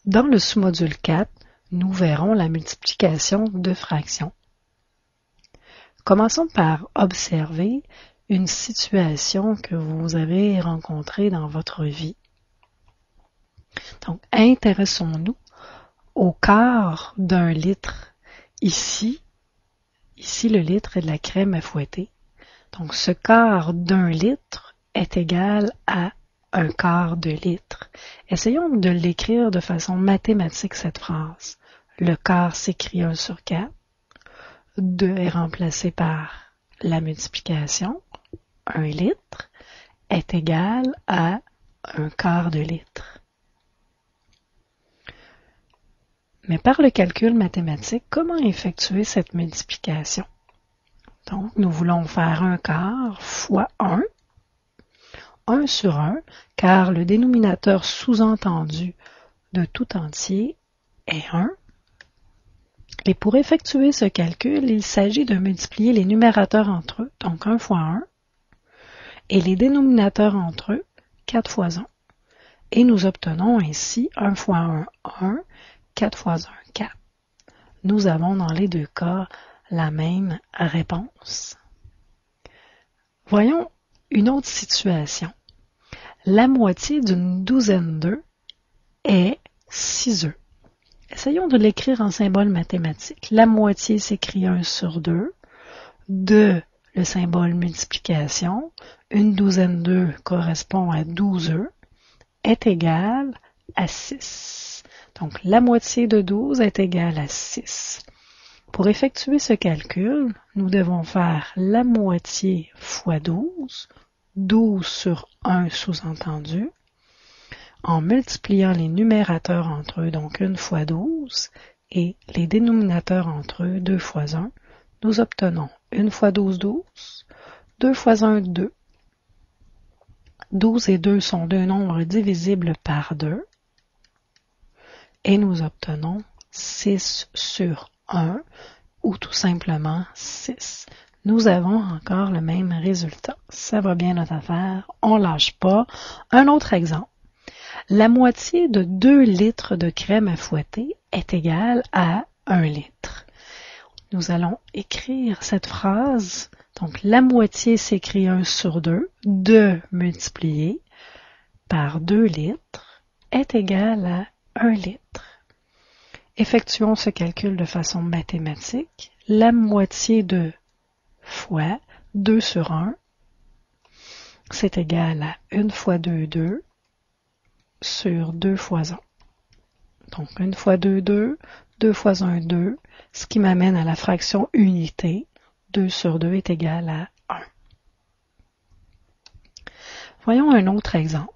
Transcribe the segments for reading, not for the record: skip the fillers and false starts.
Dans le sous-module 4, nous verrons la multiplication de fractions. Commençons par observer une situation que vous avez rencontrée dans votre vie. Donc, intéressons-nous au quart d'un litre. Ici, le litre est de la crème à fouetter. Donc, ce quart d'un litre est égal à un quart de litre. Essayons de l'écrire de façon mathématique, cette phrase. Le quart s'écrit 1 sur 4. 2 est remplacé par la multiplication. 1 litre est égal à un quart de litre. Mais par le calcul mathématique, comment effectuer cette multiplication? Donc, nous voulons faire un quart fois 1. 1 sur 1, car le dénominateur sous-entendu de tout entier est 1. Et pour effectuer ce calcul, il s'agit de multiplier les numérateurs entre eux, donc 1 fois 1, et les dénominateurs entre eux, 4 fois 1. Et nous obtenons ainsi 1 fois 1, 1, 4 fois 1, 4. Nous avons dans les deux cas la même réponse. Voyons une autre situation. La moitié d'une douzaine d'œufs est 6 œufs. Essayons de l'écrire en symbole mathématique. La moitié s'écrit 1 sur 2. 2, le symbole multiplication. Une douzaine d'œufs correspond à 12 œufs. Est égal à 6. Donc, la moitié de 12 est égale à 6. Pour effectuer ce calcul, nous devons faire la moitié fois 12, 12 sur 1 sous-entendu, en multipliant les numérateurs entre eux, donc 1 fois 12, et les dénominateurs entre eux, 2 fois 1, nous obtenons 1 fois 12, 12, 2 fois 1, 2. 12 et 2 sont deux nombres divisibles par 2, et nous obtenons 6 sur 1, ou tout simplement 6. Nous avons encore le même résultat. Ça va bien notre affaire, on lâche pas. Un autre exemple. La moitié de 2 litres de crème à fouetter est égale à 1 litre. Nous allons écrire cette phrase. Donc, la moitié s'écrit 1 sur 2. 2 multiplié par 2 litres est égal à 1 litre. Effectuons ce calcul de façon mathématique. La moitié de fois 2 sur 1, c'est égal à 1 fois 2, 2, sur 2 fois 1. Donc 1 fois 2, 2, 2 fois 1, 2, ce qui m'amène à la fraction unité. 2 sur 2 est égal à 1. Voyons un autre exemple.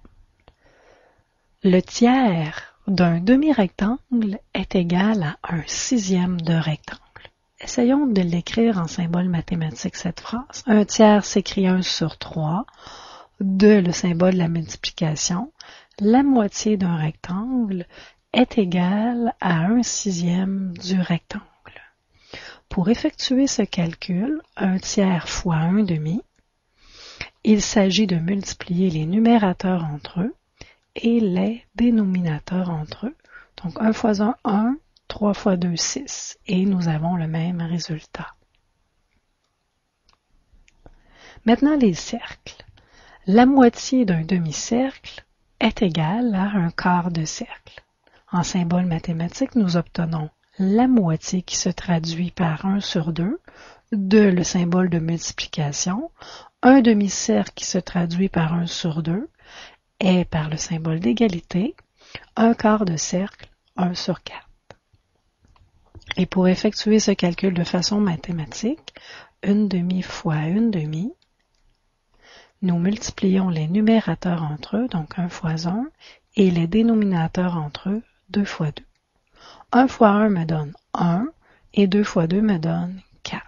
Le tiers d'un demi-rectangle est égal à un sixième de rectangle. Essayons de l'écrire en symbole mathématique, cette phrase. Un tiers s'écrit 1 sur 3. 2, le symbole de la multiplication. La moitié d'un rectangle est égale à 1 sixième du rectangle. Pour effectuer ce calcul, 1 tiers fois 1 demi, il s'agit de multiplier les numérateurs entre eux et les dénominateurs entre eux. Donc 1 fois 1, 1, 3 fois 2, 6. Et nous avons le même résultat. Maintenant les cercles. La moitié d'un demi-cercle est égale à un quart de cercle. En symbole mathématique, nous obtenons la moitié qui se traduit par 1 sur 2, 2 le symbole de multiplication, un demi-cercle qui se traduit par 1 sur 2 et par le symbole d'égalité, un quart de cercle, 1 sur 4. Et pour effectuer ce calcul de façon mathématique, 1 demi fois 1 demi, nous multiplions les numérateurs entre eux, donc 1 fois 1, et les dénominateurs entre eux, 2 fois 2. 1 fois 1 me donne 1, et 2 fois 2 me donne 4.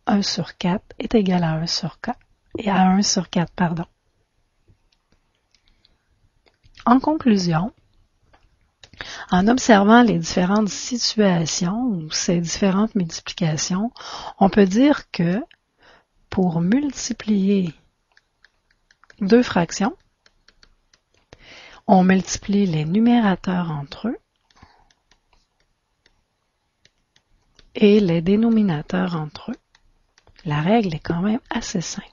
1 sur 4 est égal à 1 sur 4, et à 1 sur 4, pardon. En conclusion, en observant les différentes situations ou ces différentes multiplications, on peut dire que pour multiplier deux fractions, On multiplie les numérateurs entre eux et les dénominateurs entre eux. La règle est quand même assez simple.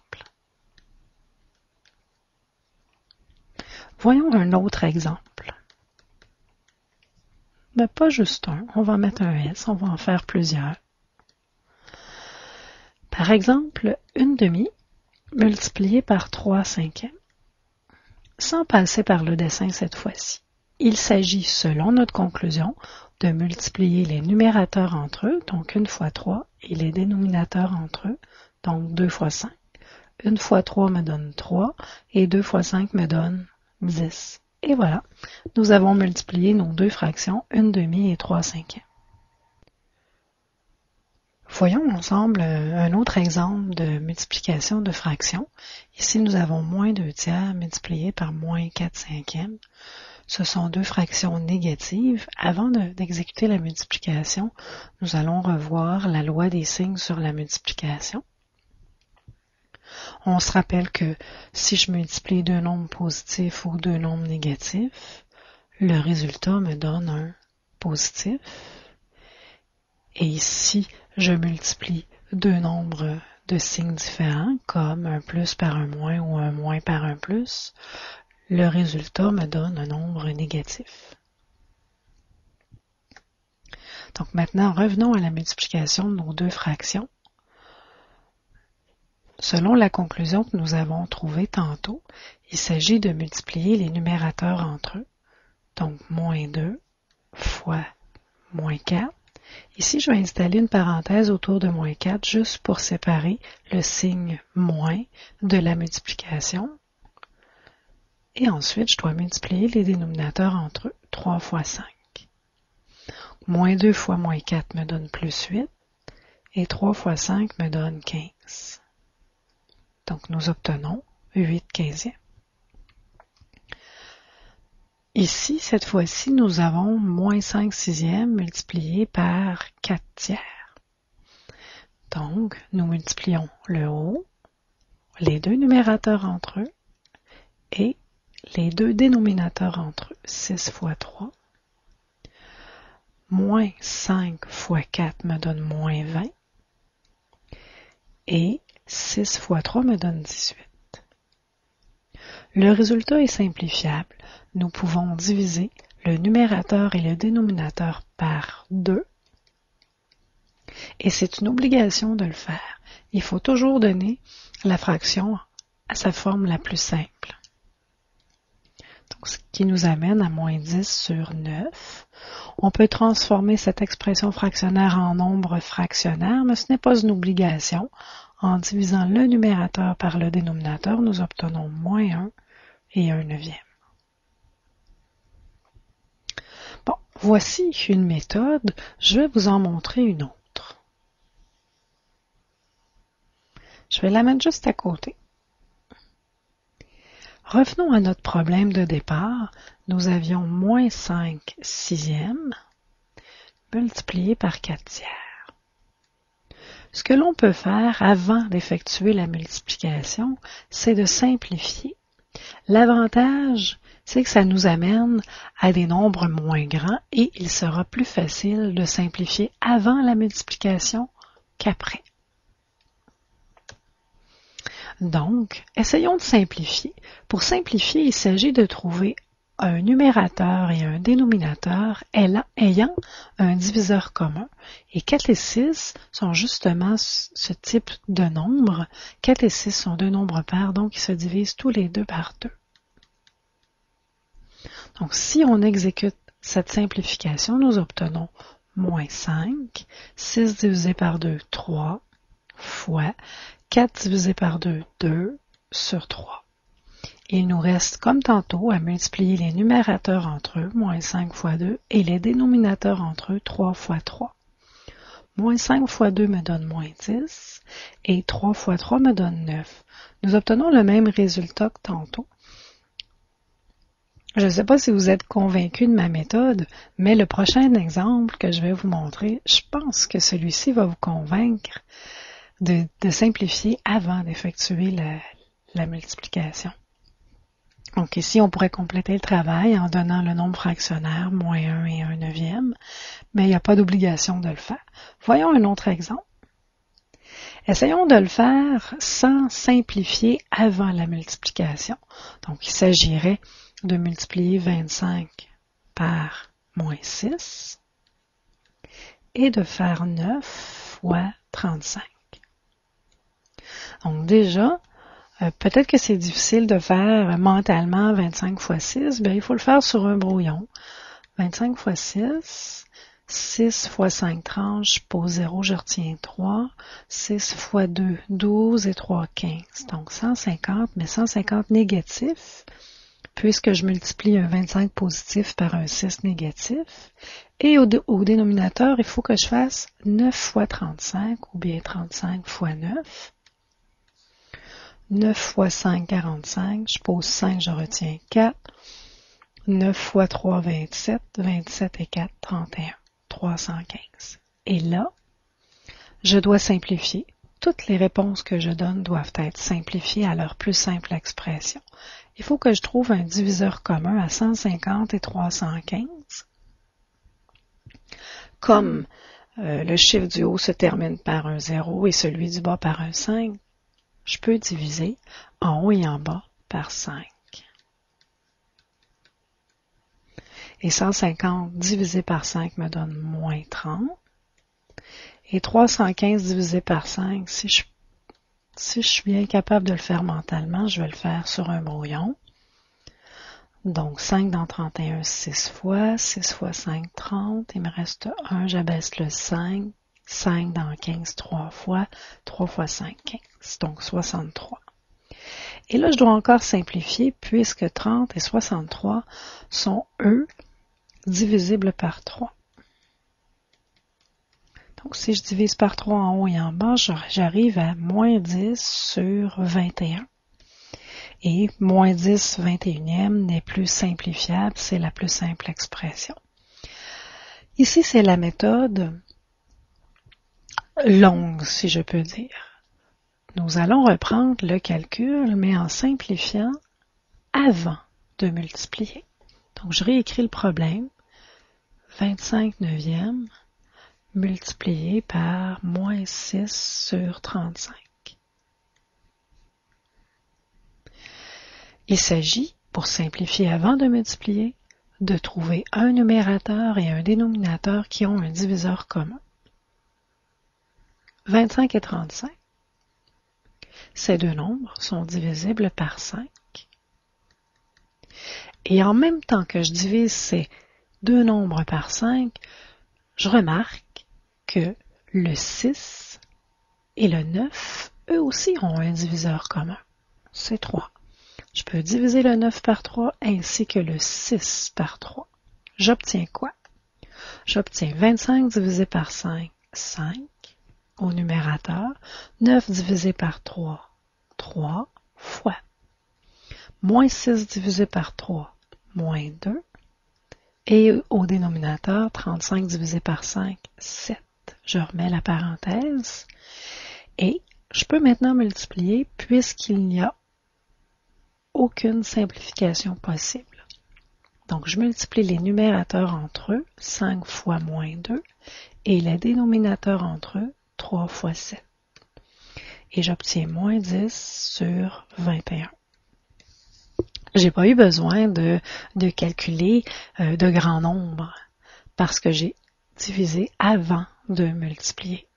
Voyons un autre exemple. Mais pas juste un, on va mettre un S, on va en faire plusieurs. Par exemple, une demi multipliée par 3 cinquièmes. Sans passer par le dessin cette fois-ci. Il s'agit, selon notre conclusion, de multiplier les numérateurs entre eux, donc 1 fois 3, et les dénominateurs entre eux, donc 2 fois 5. 1 fois 3 me donne 3, et 2 fois 5 me donne 10. Et voilà, nous avons multiplié nos deux fractions, 1 demi et 3 cinquièmes. Voyons ensemble un autre exemple de multiplication de fractions. Ici, nous avons moins 2 tiers multiplié par moins 4 cinquièmes. Ce sont deux fractions négatives. Avant d'exécuter la multiplication, nous allons revoir la loi des signes sur la multiplication. On se rappelle que si je multiplie deux nombres positifs ou deux nombres négatifs, le résultat me donne un positif. Et ici, je multiplie deux nombres de signes différents, comme un plus par un moins ou un moins par un plus. Le résultat me donne un nombre négatif. Donc maintenant, revenons à la multiplication de nos deux fractions. Selon la conclusion que nous avons trouvée tantôt, il s'agit de multiplier les numérateurs entre eux. Donc, moins 2 fois moins 4. Ici, je vais installer une parenthèse autour de moins 4 juste pour séparer le signe moins de la multiplication. Et ensuite, je dois multiplier les dénominateurs entre eux, 3 fois 5. Moins 2 fois moins 4 me donne plus 8, et 3 fois 5 me donne 15. Donc, nous obtenons 8 quinzièmes. Ici, cette fois-ci, nous avons moins 5 sixièmes multiplié par 4 tiers. Donc, nous multiplions le haut, les deux numérateurs entre eux, et les deux dénominateurs entre eux, 6 fois 3. Moins 5 fois 4 me donne moins 20. Et 6 fois 3 me donne 18. Le résultat est simplifiable. Nous pouvons diviser le numérateur et le dénominateur par 2. Et c'est une obligation de le faire. Il faut toujours donner la fraction à sa forme la plus simple. Donc, ce qui nous amène à moins 10 sur 9. On peut transformer cette expression fractionnaire en nombre fractionnaire, mais ce n'est pas une obligation. En divisant le numérateur par le dénominateur, nous obtenons moins 1 et 1 neuvième. Bon, voici une méthode. Je vais vous en montrer une autre. Je vais la mettre juste à côté. Revenons à notre problème de départ. Nous avions moins 5 sixièmes multiplié par 4 tiers. Ce que l'on peut faire avant d'effectuer la multiplication, c'est de simplifier. L'avantage, c'est que ça nous amène à des nombres moins grands et il sera plus facile de simplifier avant la multiplication qu'après. Donc, essayons de simplifier. Pour simplifier, il s'agit de trouver un numérateur et un dénominateur ayant un diviseur commun. Et 4 et 6 sont justement ce type de nombre. 4 et 6 sont deux nombres pairs, donc ils se divisent tous les deux par 2. Donc, si on exécute cette simplification, nous obtenons moins 5, 6 divisé par 2, 3, fois 4 divisé par 2, 2 sur 3. Il nous reste, comme tantôt, à multiplier les numérateurs entre eux, moins 5 fois 2, et les dénominateurs entre eux, 3 fois 3. Moins 5 fois 2 me donne moins 10, et 3 fois 3 me donne 9. Nous obtenons le même résultat que tantôt. Je ne sais pas si vous êtes convaincu de ma méthode, mais le prochain exemple que je vais vous montrer, je pense que celui-ci va vous convaincre de simplifier avant d'effectuer la multiplication. Donc ici, on pourrait compléter le travail en donnant le nombre fractionnaire, moins 1 et 1 neuvième, mais il n'y a pas d'obligation de le faire. Voyons un autre exemple. Essayons de le faire sans simplifier avant la multiplication. Donc, il s'agirait de multiplier 25 par moins 6 et de faire 9 fois 35. Donc déjà, peut-être que c'est difficile de faire mentalement 25 fois 6, bien il faut le faire sur un brouillon. 25 fois 6, 6 fois 5, 30, je pose 0, je retiens 3. 6 fois 2, 12 et 3, 15. Donc 150, mais 150 négatif, puisque je multiplie un 25 positif par un 6 négatif. Et au dénominateur, il faut que je fasse 9 fois 35, ou bien 35 fois 9. 9 fois 5, 45. Je pose 5, je retiens 4. 9 fois 3, 27. 27 et 4, 31. 315. Et là, je dois simplifier. Toutes les réponses que je donne doivent être simplifiées à leur plus simple expression. Il faut que je trouve un diviseur commun à 150 et 315. Comme le chiffre du haut se termine par un 0 et celui du bas par un 5, je peux diviser en haut et en bas par 5. Et 150 divisé par 5 me donne moins 30. Et 315 divisé par 5, si je suis bien capable de le faire mentalement, je vais le faire sur un brouillon. Donc 5 dans 31, 6 fois 5, 30. Il me reste 1, j'abaisse le 5. 5 dans 15, 3 fois. 3 fois 5, 15. Donc 63. Et là, je dois encore simplifier puisque 30 et 63 sont, eux, divisibles par 3. Donc, si je divise par 3 en haut et en bas, j'arrive à moins 10 sur 21. Et moins 10, 21e n'est plus simplifiable, c'est la plus simple expression. Ici, c'est la méthode longue, si je peux dire. Nous allons reprendre le calcul, mais en simplifiant avant de multiplier. Donc, je réécris le problème. 25 neuvième multiplié par moins 6 sur 35. Il s'agit, pour simplifier avant de multiplier, de trouver un numérateur et un dénominateur qui ont un diviseur commun. 25 et 35. Ces deux nombres sont divisibles par 5. Et en même temps que je divise ces deux nombres par 5, je remarque que le 6 et le 9, eux aussi ont un diviseur commun. C'est 3. Je peux diviser le 9 par 3 ainsi que le 6 par 3. J'obtiens quoi? J'obtiens 25 divisé par 5, 5 au numérateur. 9 divisé par 3, 3 fois. Moins 6 divisé par 3, moins 2. Et au dénominateur, 35 divisé par 5, 7. Je remets la parenthèse. Et je peux maintenant multiplier puisqu'il n'y a aucune simplification possible. Donc, je multiplie les numérateurs entre eux, 5 fois moins 2, et les dénominateurs entre eux, 3 fois 7. Et j'obtiens moins 10 sur 21. J'ai pas eu besoin de calculer de grands nombres parce que j'ai divisé avant de multiplier.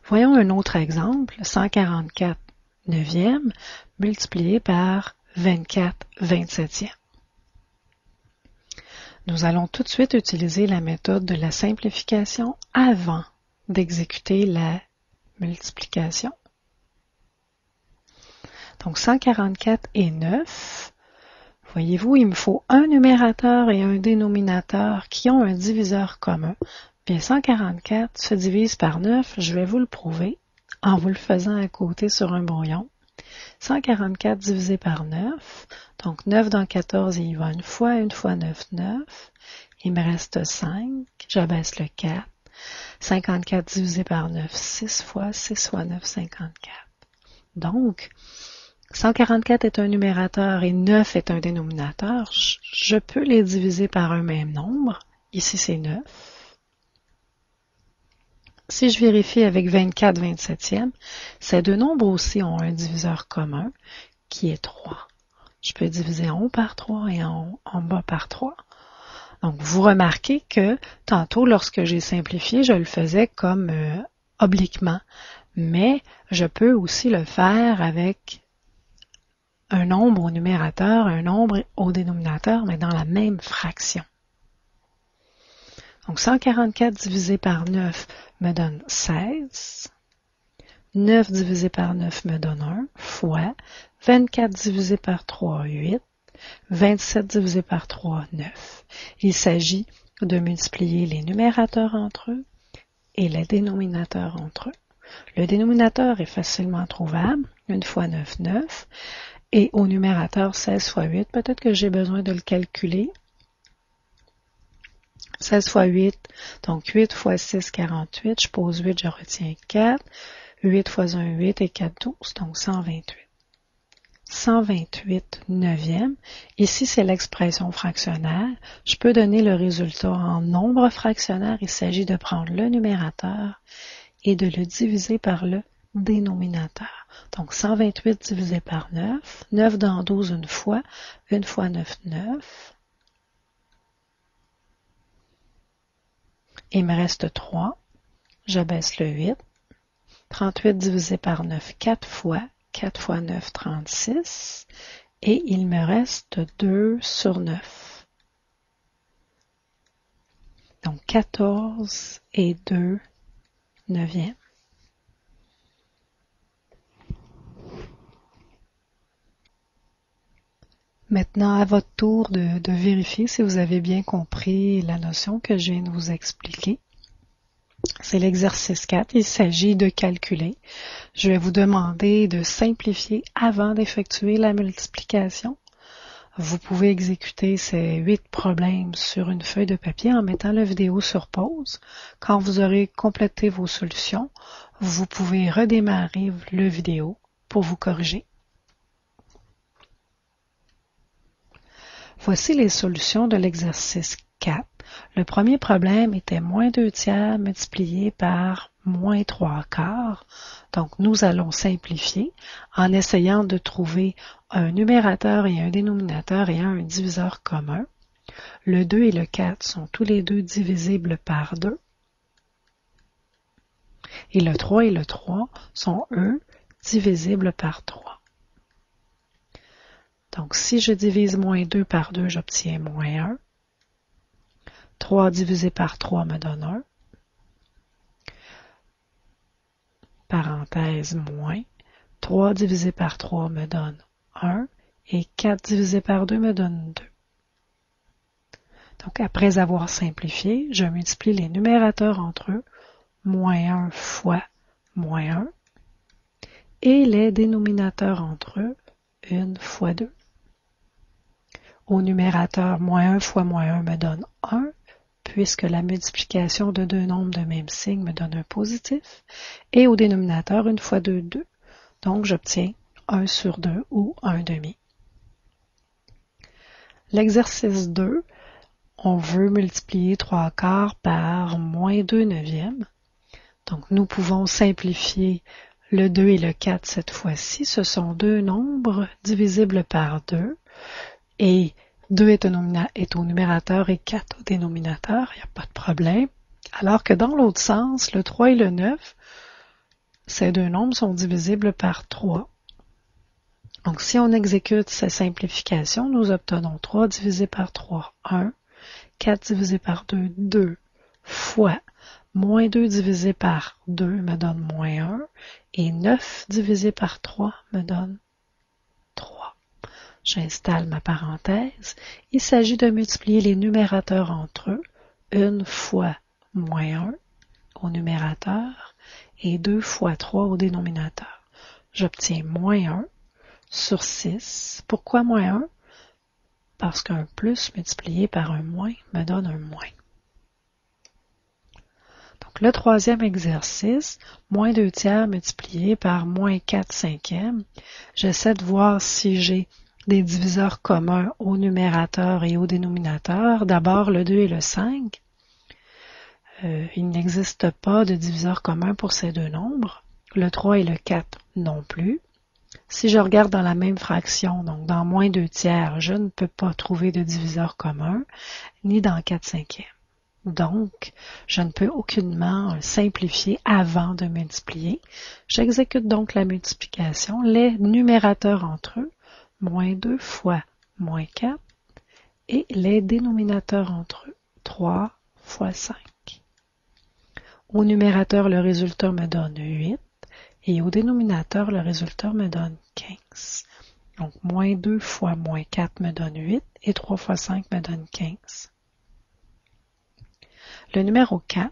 Voyons un autre exemple, 144 neuvième multiplié par 24 27e. Nous allons tout de suite utiliser la méthode de la simplification avant d'exécuter la multiplication. Donc 144 et 9, voyez-vous, il me faut un numérateur et un dénominateur qui ont un diviseur commun. Bien 144 se divise par 9, je vais vous le prouver en vous le faisant à côté sur un brouillon. 144 divisé par 9, donc 9 dans 14, il y va une fois 9, 9. Il me reste 5, j'abaisse le 4. 54 divisé par 9, 6 fois 9, 54. Donc, 144 est un numérateur et 9 est un dénominateur. Je peux les diviser par un même nombre. Ici, c'est 9. Si je vérifie avec 24 27e, ces deux nombres aussi ont un diviseur commun qui est 3. Je peux diviser en haut par 3 et en bas par 3. Donc, vous remarquez que tantôt, lorsque j'ai simplifié, je le faisais comme obliquement. Mais je peux aussi le faire avec un nombre au numérateur, un nombre au dénominateur, mais dans la même fraction. Donc, 144 divisé par 9 me donne 16. 9 divisé par 9 me donne 1, fois 24 divisé par 3, 8. 27 divisé par 3, 9. Il s'agit de multiplier les numérateurs entre eux et les dénominateurs entre eux. Le dénominateur est facilement trouvable. 1 fois 9, 9. Et au numérateur 16 fois 8, peut-être que j'ai besoin de le calculer. 16 fois 8, donc 8 fois 6, 48. Je pose 8, je retiens 4. 8 fois 1, 8 et 4, 12, donc 128. 128 neuvième. Ici, c'est l'expression fractionnaire. Je peux donner le résultat en nombre fractionnaire. Il s'agit de prendre le numérateur et de le diviser par le dénominateur. Donc, 128 divisé par 9. 9 dans 12 une fois. 1 fois 9, 9. Il me reste 3. Je baisse le 8. 38 divisé par 9, 4 fois. 4 fois 9, 36. Et il me reste 2 sur 9. Donc, 14 et 2 neuvièmes. Maintenant, à votre tour de vérifier si vous avez bien compris la notion que je viens de vous expliquer. C'est l'exercice 4. Il s'agit de calculer. Je vais vous demander de simplifier avant d'effectuer la multiplication. Vous pouvez exécuter ces 8 problèmes sur une feuille de papier en mettant la vidéo sur pause. Quand vous aurez complété vos solutions, vous pouvez redémarrer la vidéo pour vous corriger. Voici les solutions de l'exercice 4. Le premier problème était moins 2 tiers multiplié par moins 3 quarts. Donc, nous allons simplifier en essayant de trouver un numérateur et un dénominateur ayant un diviseur commun. Le 2 et le 4 sont tous les deux divisibles par 2. Et le 3 et le 3 sont, eux, divisibles par 3. Donc, si je divise moins 2 par 2, j'obtiens moins 1. 3 divisé par 3 me donne 1. Parenthèse moins. 3 divisé par 3 me donne 1. Et 4 divisé par 2 me donne 2. Donc, après avoir simplifié, je multiplie les numérateurs entre eux. Moins 1 fois moins 1. Et les dénominateurs entre eux. 1 fois 2. Au numérateur, moins 1 fois moins 1 me donne 1. Puisque la multiplication de deux nombres de même signe me donne un positif, et au dénominateur, 1 fois 2, 2. Donc, j'obtiens 1 sur 2 ou 1 demi. L'exercice 2, on veut multiplier 3 quarts par moins 2 neuvièmes. Donc, nous pouvons simplifier le 2 et le 4 cette fois-ci. Ce sont deux nombres divisibles par 2, et 2 est au numérateur et 4 au dénominateur, il n'y a pas de problème. Alors que dans l'autre sens, le 3 et le 9, ces deux nombres sont divisibles par 3. Donc, si on exécute ces simplifications, nous obtenons 3 divisé par 3, 1, 4 divisé par 2, 2, fois moins 2 divisé par 2 me donne moins 1, et 9 divisé par 3 me donne 3. J'installe ma parenthèse. Il s'agit de multiplier les numérateurs entre eux. 1 fois moins 1 au numérateur et 2 fois 3 au dénominateur. J'obtiens moins 1 sur 6. Pourquoi moins 1? Parce qu'un plus multiplié par un moins me donne un moins. Donc Donc, le troisième exercice, moins 2 tiers multiplié par moins 4 cinquièmes. J'essaie de voir si j'ai des diviseurs communs au numérateur et au dénominateur. D'abord, le 2 et le 5. Il n'existe pas de diviseur commun pour ces deux nombres. Le 3 et le 4 non plus. Si je regarde dans la même fraction, donc dans moins 2 tiers, je ne peux pas trouver de diviseur commun, ni dans 4 cinquièmes. Donc, je ne peux aucunement simplifier avant de multiplier. J'exécute donc la multiplication, les numérateurs entre eux, moins 2 fois moins 4, et les dénominateurs entre eux, 3 fois 5. Au numérateur, le résultat me donne 8, et au dénominateur, le résultat me donne 15. Donc, moins 2 fois moins 4 me donne 8, et 3 fois 5 me donne 15. Le numéro 4,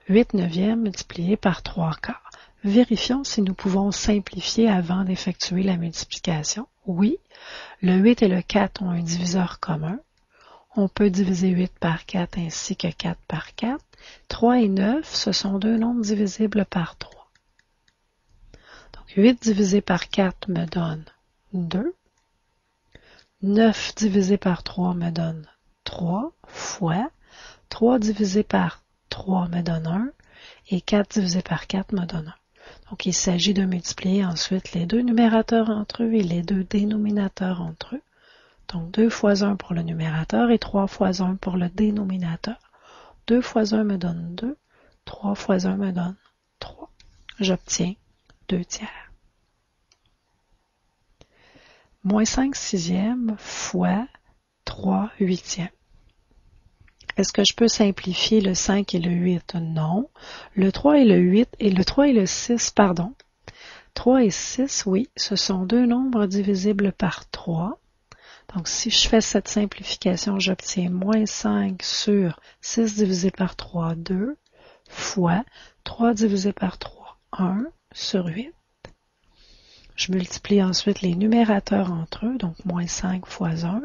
8 neuvièmes multiplié par 3 quarts. Vérifions si nous pouvons simplifier avant d'effectuer la multiplication. Oui, le 8 et le 4 ont un diviseur commun. On peut diviser 8 par 4 ainsi que 4 par 4. 3 et 9, ce sont deux nombres divisibles par 3. Donc 8 divisé par 4 me donne 2. 9 divisé par 3 me donne 3 fois 3 divisé par 3 me donne 1 et 4 divisé par 4 me donne 1. Donc, il s'agit de multiplier ensuite les deux numérateurs entre eux et les deux dénominateurs entre eux. Donc, 2 fois 1 pour le numérateur et 3 fois 1 pour le dénominateur. 2 fois 1 me donne 2, 3 fois 1 me donne 3. J'obtiens 2 tiers. Moins 5 sixièmes fois 3 huitièmes. Est-ce que je peux simplifier le 5 et le 8? Non. Le 3 et le 8 et le 3 et le 6, pardon. 3 et 6, oui, ce sont deux nombres divisibles par 3. Donc, si je fais cette simplification, j'obtiens moins 5 sur 6 divisé par 3, 2, fois 3 divisé par 3, 1 sur 8. Je multiplie ensuite les numérateurs entre eux, donc moins 5 fois 1,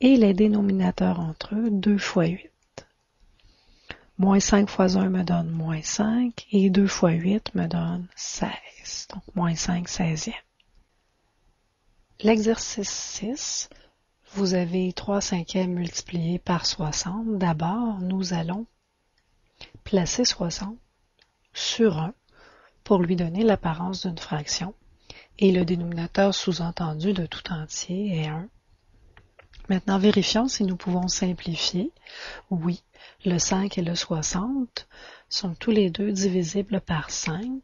et les dénominateurs entre eux, 2 fois 8. Moins 5 fois 1 me donne moins 5, et 2 fois 8 me donne 16, donc moins 5 seizièmes. L'exercice 6, vous avez 3 cinquièmes multiplié par 60. D'abord, nous allons placer 60 sur 1 pour lui donner l'apparence d'une fraction, et le dénominateur sous-entendu de tout entier est 1. Maintenant, vérifions si nous pouvons simplifier. Oui, le 5 et le 60 sont tous les deux divisibles par 5.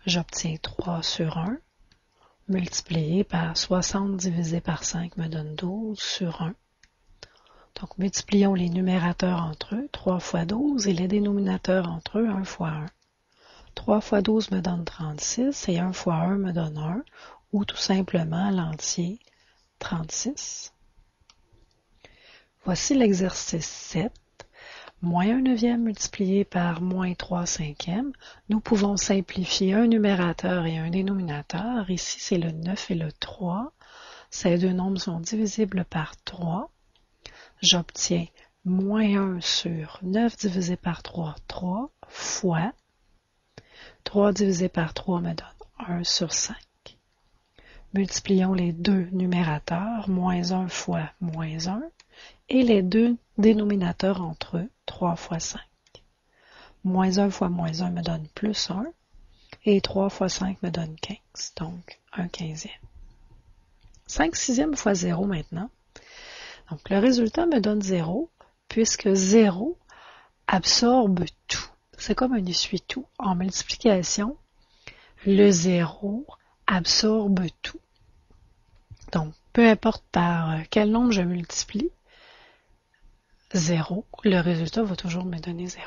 J'obtiens 3 sur 1, multiplié par 60 divisé par 5 me donne 12 sur 1. Donc, multiplions les numérateurs entre eux, 3 fois 12, et les dénominateurs entre eux, 1 fois 1. 3 fois 12 me donne 36, et 1 fois 1 me donne 1, ou tout simplement l'entier 36. Voici l'exercice 7. Moins 1 neuvième multiplié par moins 3 cinquièmes. Nous pouvons simplifier un numérateur et un dénominateur. Ici, c'est le 9 et le 3. Ces deux nombres sont divisibles par 3. J'obtiens moins 1 sur 9 divisé par 3, 3 fois 3 divisé par 3 me donne 1 sur 5. Multiplions les deux numérateurs, moins 1 fois moins 1, et les deux dénominateurs entre eux, 3 fois 5. Moins 1 fois moins 1 me donne plus 1, et 3 fois 5 me donne 15, donc 1 quinzième. 5 sixièmes fois 0 maintenant. Donc le résultat me donne 0, puisque 0 absorbe tout. C'est comme un essuie-tout. En multiplication, le 0 absorbe tout. Donc, peu importe par quel nombre je multiplie, 0, le résultat va toujours me donner 0.